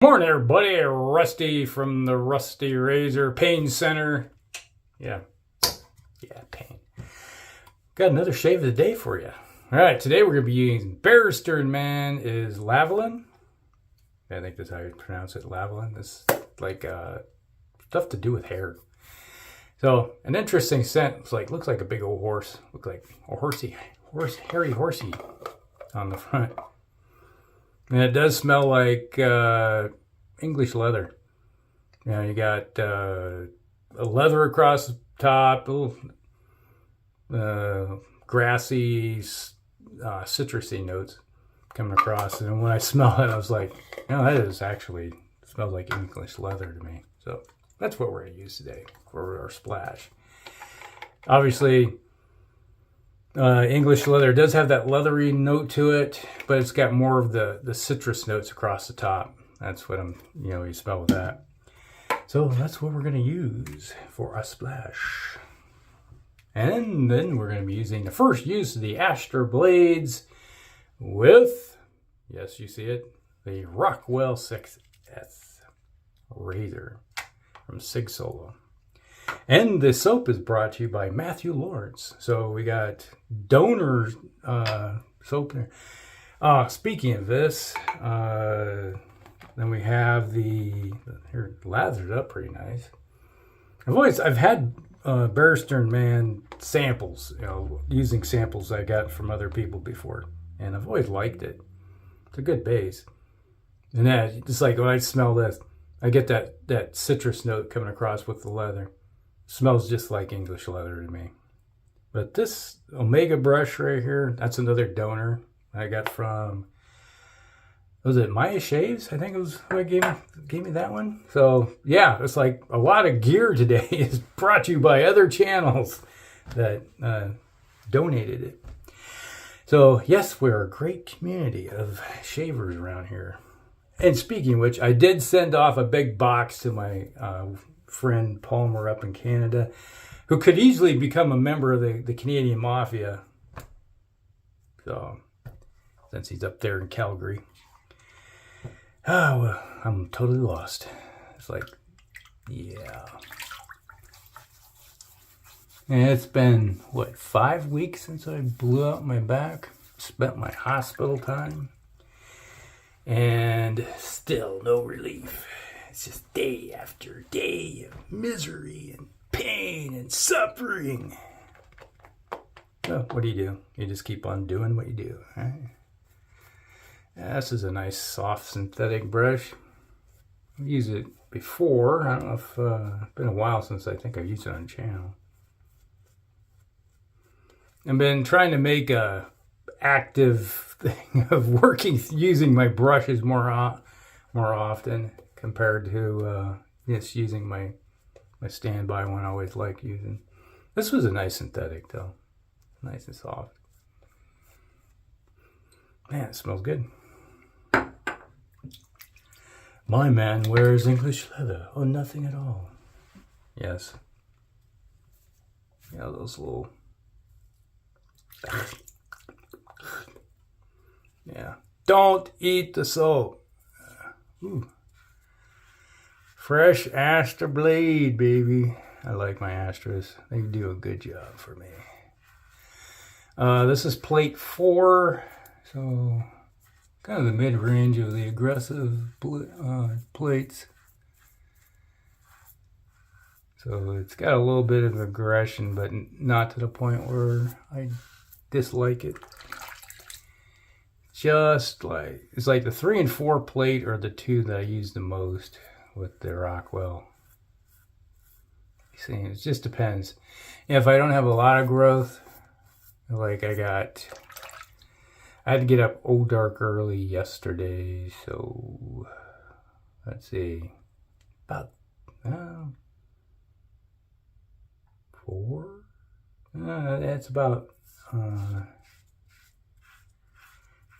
Morning, everybody. Rusty from the Rusty Razor Pain Center. Yeah, pain. Got another shave of the day for you. All right, today we're going to be using Barrister and Mann is Lavanille. I think that's how you pronounce it, Lavanille. It's like stuff to do with hair. So, an interesting scent. It's like, looks like a big old horse. Looks like a hairy horsey on the front. And it does smell like English leather. You know, you got a leather across the top, a little grassy, citrusy notes coming across. And when I smell it, I was like, that is actually, smells like English leather to me. So that's what we're going to use today for our splash. Obviously, English leather does have that leathery note to it, but it's got more of the citrus notes across the top. That's what you smell with that. So that's what we're going to use for a splash. And then we're going to be using the first use of the Astra blades with, yes, you see it, the Rockwell 6S razor from Sig Solo. And the soap is brought to you by Matthew Lawrence. So we got donor soap there. Speaking of this, then we have here lathered up pretty nice. I've had Barrister and Mann samples, using samples I got from other people before, and I've always liked it. It's a good base. And then just like when I smell this, I get that citrus note coming across with the leather. Smells just like English leather to me. But this Omega brush right here, that's another donor I got from, was it Maya Shaves? I think it was who gave me that one. So yeah, it's like a lot of gear today is brought to you by other channels that donated it. So yes, we're a great community of shavers around here. And speaking of which, I did send off a big box to my friend Palmer up in Canada, who could easily become a member of the Canadian Mafia. So, since he's up there in Calgary. Well, I'm totally lost. It's like, yeah. And it's been, 5 weeks since I blew out my back? Spent my hospital time. And still no relief. It's just day after day of misery and pain and suffering. So what do? You just keep on doing what you do, right? Yeah, this is a nice soft synthetic brush. I've used it before. I don't know if it's been a while since I think I've used it on the channel. I've been trying to make a active thing of using my brushes more often compared to just using my standby one I always like using. This was a nice synthetic though. Nice and soft. Man, it smells good. My man wears English leather. Oh, nothing at all. Yes. Yeah, those little... Yeah. Don't eat the soap. Ooh. Fresh Astra blade, baby. I like my Astras. They do a good job for me. This is plate 4. So, kind of the mid-range of the aggressive plates. So, it's got a little bit of aggression, but not to the point where I dislike it. Just like, it's like the 3 and 4 plate are the two that I use the most with the Rockwell. You see, it just depends. If I don't have a lot of growth, like I had to get up dark early yesterday, so let's see, about 4? That's about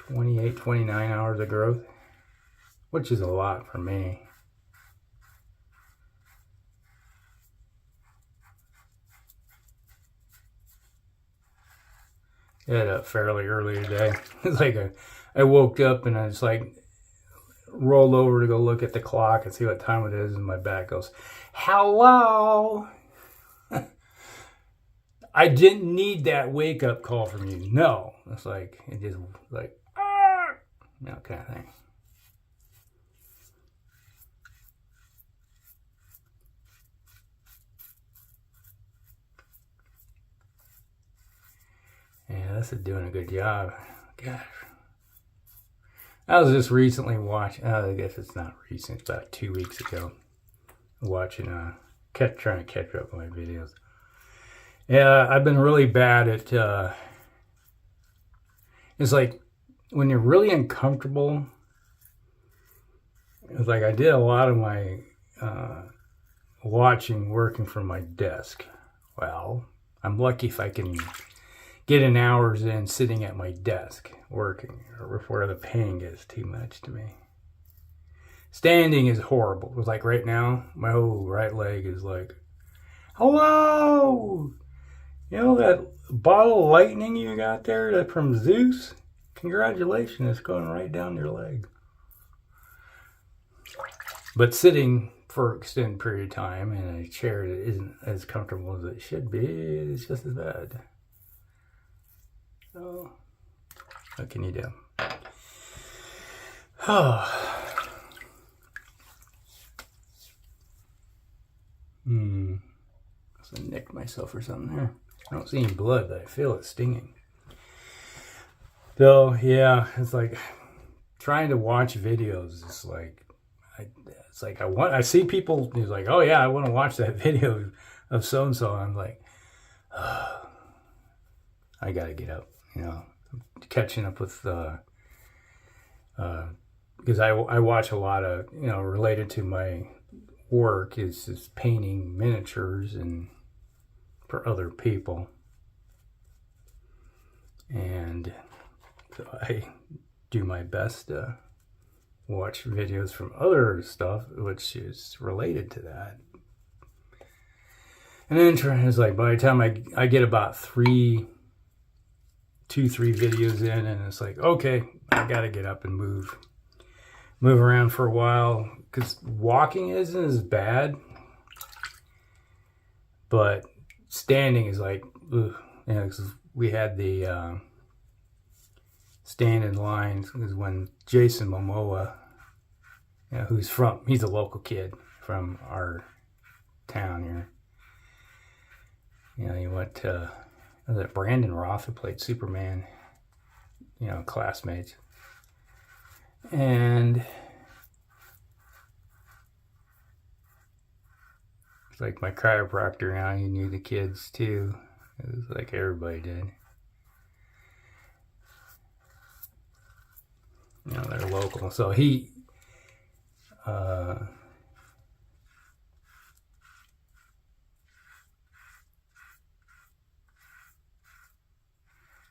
28, 29 hours of growth, which is a lot for me. Got up fairly early today. It's like I woke up and I was like, rolled over to go look at the clock and see what time it is, and my back goes, hello? I didn't need that wake-up call from you. No. It's like, it just like, you know, kind of thing. Yeah, this is doing a good job. Gosh. I was just recently watching, I guess it's not recent, it's about 2 weeks ago, watching, trying to catch up on my videos. Yeah, I've been really bad at, it's like, when you're really uncomfortable, it's like I did a lot of my watching working from my desk. Well, I'm lucky if I can get an hour's in sitting at my desk working, or before the pain gets too much to me. Standing is horrible. It's like right now, my whole right leg is like, hello! You know that bottle of lightning you got there that from Zeus? Congratulations, it's going right down your leg. But sitting for an extended period of time in a chair that isn't as comfortable as it should be is just as bad. So, what can you do? So I nicked myself or something there. I don't see any blood, but I feel it stinging. So, yeah, it's like trying to watch videos. It's like, I see people who's like, oh yeah, I want to watch that video of so-and-so. I'm like, I got to get up, you know, catching up with, because I watch a lot of, you know, related to my work is painting miniatures and for other people. And so I do my best to watch videos from other stuff which is related to that. And then it's like by the time I get about 3 videos in, and it's like, okay, I gotta get up and move around for a while, because walking isn't as bad, but standing is like, ugh. You know, 'cause we had the stand in line is when Jason Momoa, you know, he's a local kid from our town here. You know, he went to, was it Brandon Roth who played Superman, you know, classmates. And it's like my chiropractor now, he knew the kids too. It was like everybody did. You know, they're local. So he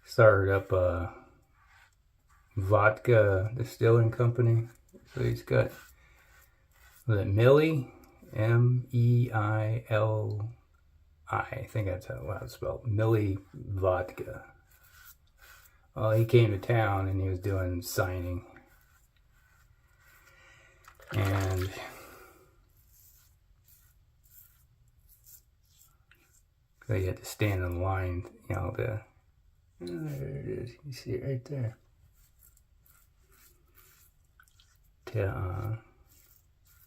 started up a vodka distilling company. So he's got, was it Millie? Meili. I think that's how it's spelled. Millie Vodka. Well, he came to town and he was doing signing. And so you had to stand in line, you know, there it is. You see it right there. To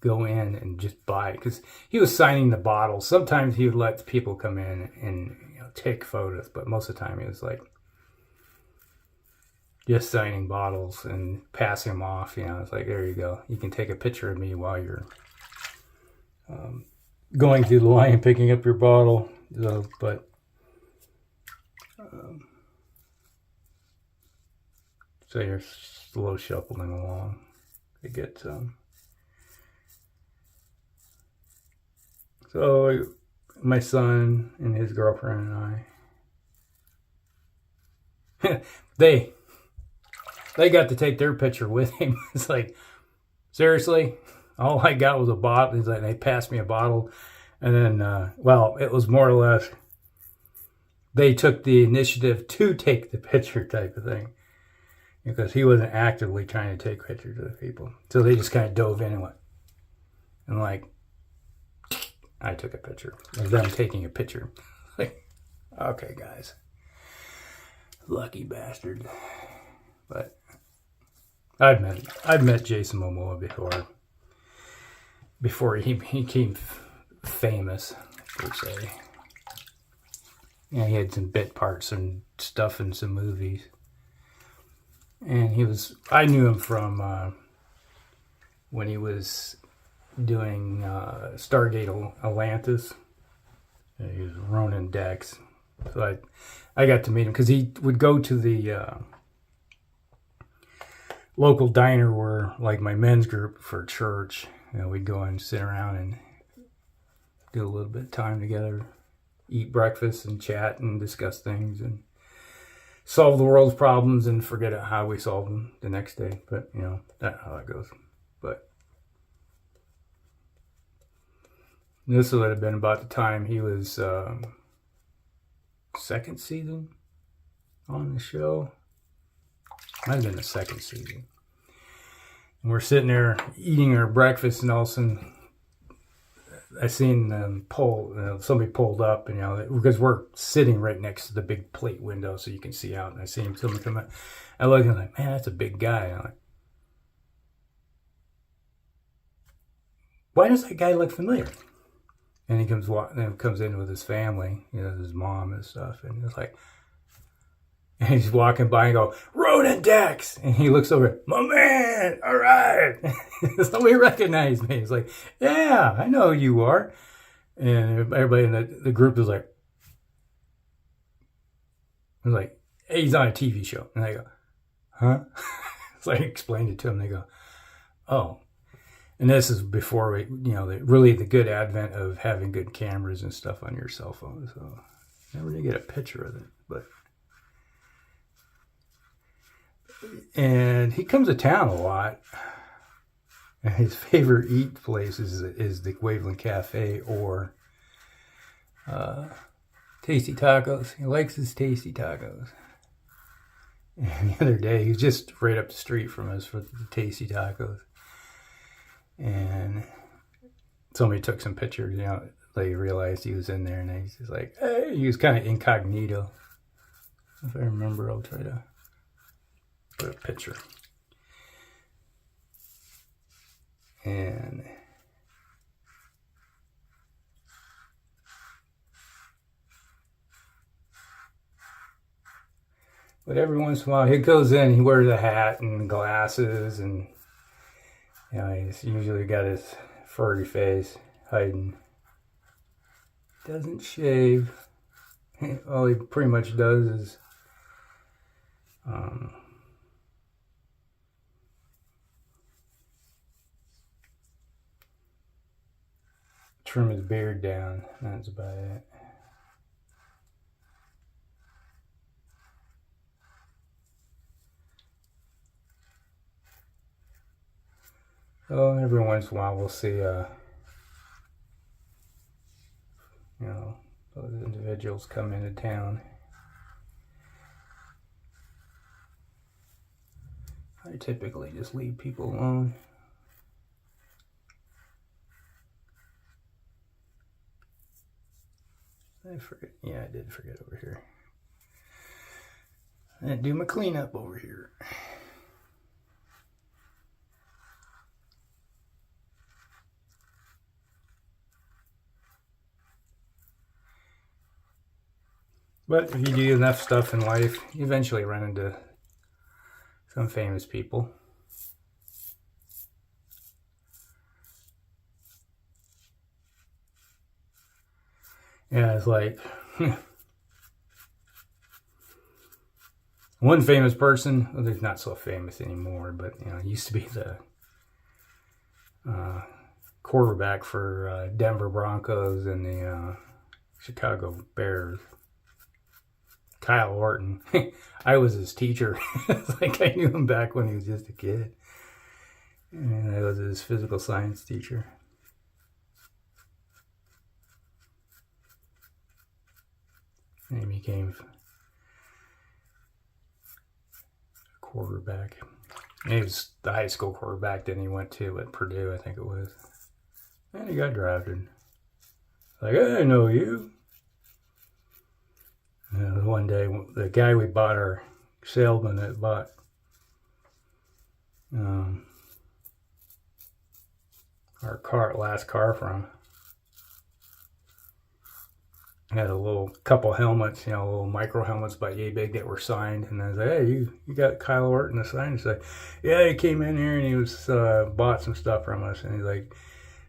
go in and just buy it, because he was signing the bottles. Sometimes he would let people come in and, you know, take photos, but most of the time he was like just signing bottles and passing them off. You know, it's like, there you go, you can take a picture of me while you're going through the line and picking up your bottle. So, but so you're slow shuffling along to get some. So my son and his girlfriend and I, they got to take their picture with him. It's like, seriously? All I got was a bottle. He's like, they passed me a bottle. And then, well, it was more or less, they took the initiative to take the picture type of thing. because he wasn't actively trying to take pictures of the people. So they just kind of dove in and went, and like, I took a picture of them taking a picture. Like, okay, guys. Lucky bastard. But I've met Jason Momoa before he became famous, per se. Yeah, he had some bit parts and stuff in some movies. And I knew him from when he was doing Stargate Atlantis. He was Ronan Dex. So I got to meet him because he would go to the local diner where, like, my men's group for church, we'd go and sit around and do a little bit of time together, eat breakfast and chat and discuss things and solve the world's problems and forget how we solve them the next day. But, that's how that goes. But this would have been about the time he was second season on the show. Might have been the second season. And we're sitting there eating our breakfast, and all of a sudden I seen them somebody pulled up, and because we're sitting right next to the big plate window so you can see out, and I seen someone come out. I looked and I'm like, man, that's a big guy. And I'm like, why does that guy look familiar? And he comes in with his family, his mom and stuff, and it's like, and he's walking by and go, Ronan Dex! And he looks over, my man, all right. Somebody recognized me. He's like, yeah, I know who you are. And everybody in the group was like, hey, he's on a TV show. And I go, huh? So I explained it to him. They go, oh. And this is before the good advent of having good cameras and stuff on your cell phone. So never did get a picture of it, but. And he comes to town a lot. And his favorite eat place is the Waveland Cafe or Tasty Tacos. He likes his Tasty Tacos. And the other day, he was just right up the street from us for the Tasty Tacos. And somebody took some pictures, they realized he was in there, and he's just like, hey, he was kind of incognito. If I remember, I'll try to put a picture. And but every once in a while he goes in, he wears a hat and glasses, and he's usually got his furry face hiding. Doesn't shave. All he pretty much does is trim his beard down. That's about it. So every once in a while we'll see those individuals come into town. I typically just leave people alone. I forget. Yeah, I did forget over here. I didn't do my cleanup over here. But if you do enough stuff in life, you eventually run into some famous people. Yeah, it's like one famous person, well, they're not so famous anymore, but used to be the quarterback for Denver Broncos and the Chicago Bears. Kyle Orton. I was his teacher. It's like I knew him back when he was just a kid. And I was his physical science teacher. And he became a quarterback. He was the high school quarterback. Then he went to at Purdue, I think it was. And he got drafted. Like, I know you. And one day, the guy we bought our salesman that bought our last car from, had a little couple helmets, little micro helmets about yay big that were signed. And I was like, hey, you got Kyle Orton to sign? He's like, yeah, he came in here and he was bought some stuff from us. And he's like,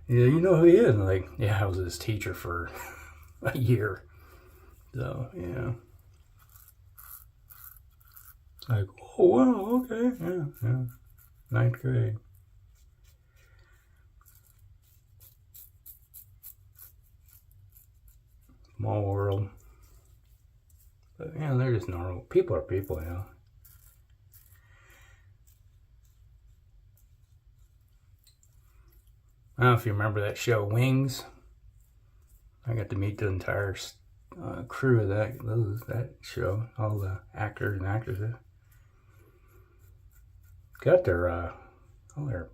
yeah, you know who he is? And I'm like, yeah, I was his teacher for a year. So, yeah. Like, oh, wow, okay, yeah. 9th grade. Small world. But, they're just normal. People are people, I don't know if you remember that show, Wings. I got to meet the entire crew of that show. All the actors and actresses. Got their all their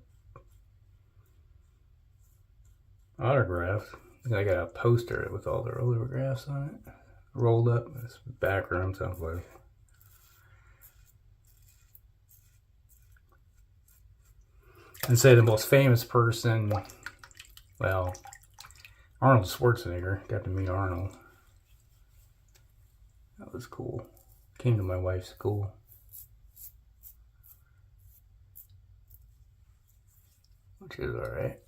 autographs. I got a poster with all their autographs on it, rolled up in this back room someplace. And say the most famous person, well, Arnold Schwarzenegger. Got to meet Arnold. That was cool. Came to my wife's school. Which is alright.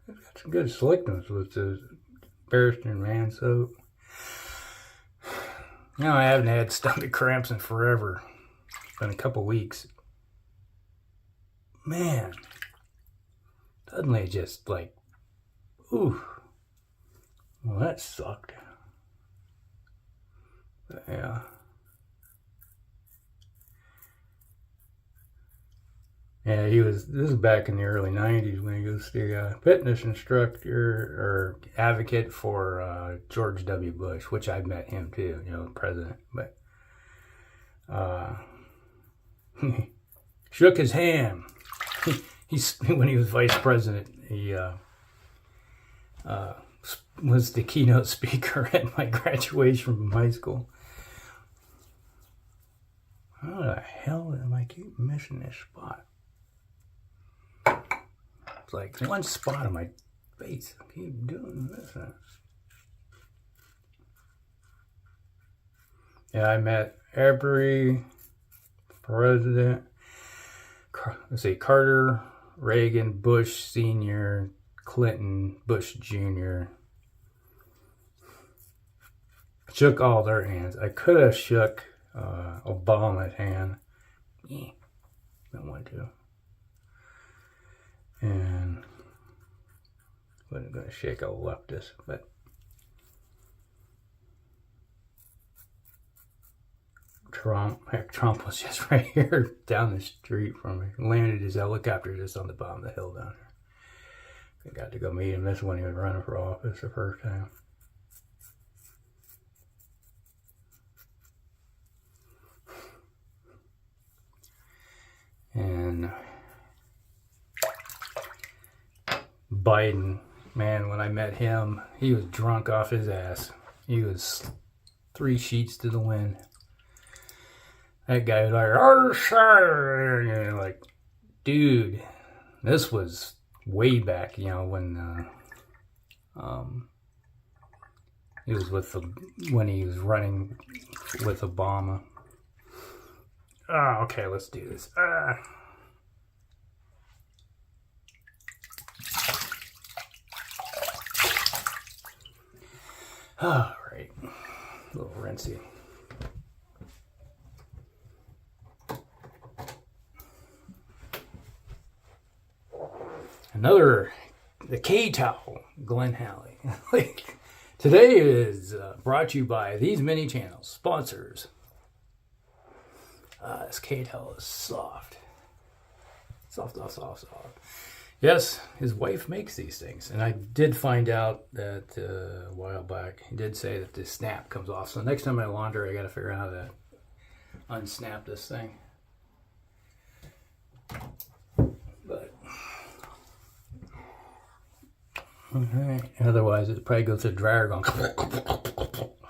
It's got some good slickness with the Barrister and Mann soap. I haven't had stomach cramps in forever. It's been a couple weeks. Man, suddenly just like, ooh, well, that sucked. But yeah. Yeah, this is back in the early 90s when he was the fitness instructor or advocate for George W. Bush, which I met him too, the president. But shook his hand. When he was vice president, he was the keynote speaker at my graduation from high school. How the hell am I keep missing this spot? It's like one spot on my face. I keep doing this. Yeah, I met every president. Let's see, Carter, Reagan, Bush Sr., Clinton, Bush Jr. Shook all their hands. I could have shook Obama's hand. Yeah, don't want to. And wasn't going to shake a leftist, but Trump was just right here down the street from me. Landed his helicopter just on the bottom of the hill down there. I got to go meet him. This is when he was running for office the first time. And Biden, man, when I met him, he was drunk off his ass. He was 3 sheets to the wind. That guy was like, dude, this was way back, when he was when he was running with Obama. Okay, let's do this. All right, a little rinsey. The K-Towel, Glen Halley. Today is brought to you by these mini channels, sponsors. This K-tail is soft. Soft. Yes, his wife makes these things. And I did find out that a while back, he did say that the snap comes off. So next time I launder, I got to figure out how to unsnap this thing. But, okay. Otherwise, it'd probably go through the dryer going,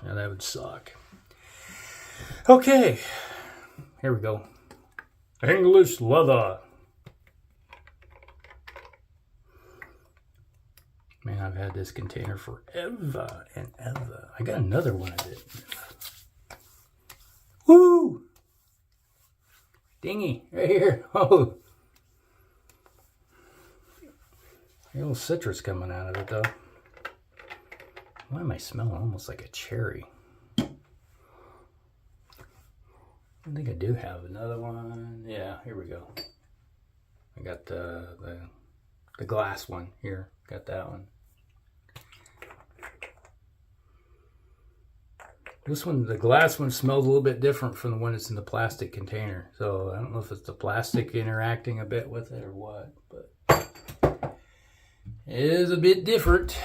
and that would suck. Okay, here we go. English leather. Man, I've had this container forever and ever. I got another one of it. Woo! Dingy, right here. Oh. A little citrus coming out of it, though. Why am I smelling almost like a cherry? I think I do have another one. Yeah, here we go. I got the glass one here. Got that one. This one, the glass one, smells a little bit different from the one that's in the plastic container. So I don't know if it's the plastic interacting a bit with it or what, but it is a bit different.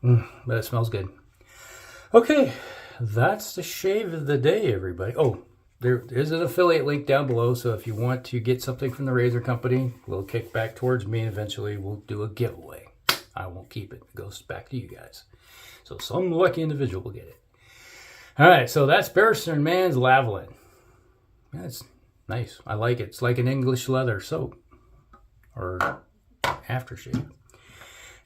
But it smells good. Okay, that's the shave of the day, everybody. Oh, there is an affiliate link down below, so if you want to get something from the razor company, we'll kick back towards me, and eventually we'll do a giveaway. I won't keep it. It goes back to you guys. So some lucky individual will get it. All right, so that's Barrister and Mann's Lavanille. That's nice. I like it. It's like an English leather soap or aftershave.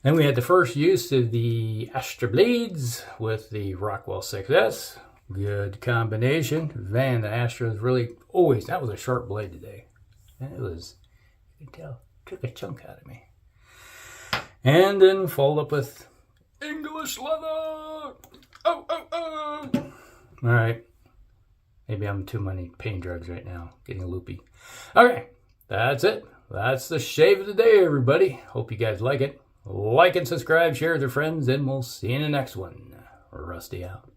Then we had the first use of the Astra blades with the Rockwell 6S. Good combination. Man, the Astra is really always, that was a sharp blade today. And it was, you can tell, took a chunk out of me. And then followed up with English leather. Oh. All right. Maybe I'm too many pain drugs right now. Getting loopy. Okay. That's it. That's the shave of the day, everybody. Hope you guys like it. Like and subscribe, share with your friends, and we'll see you in the next one. Rusty out.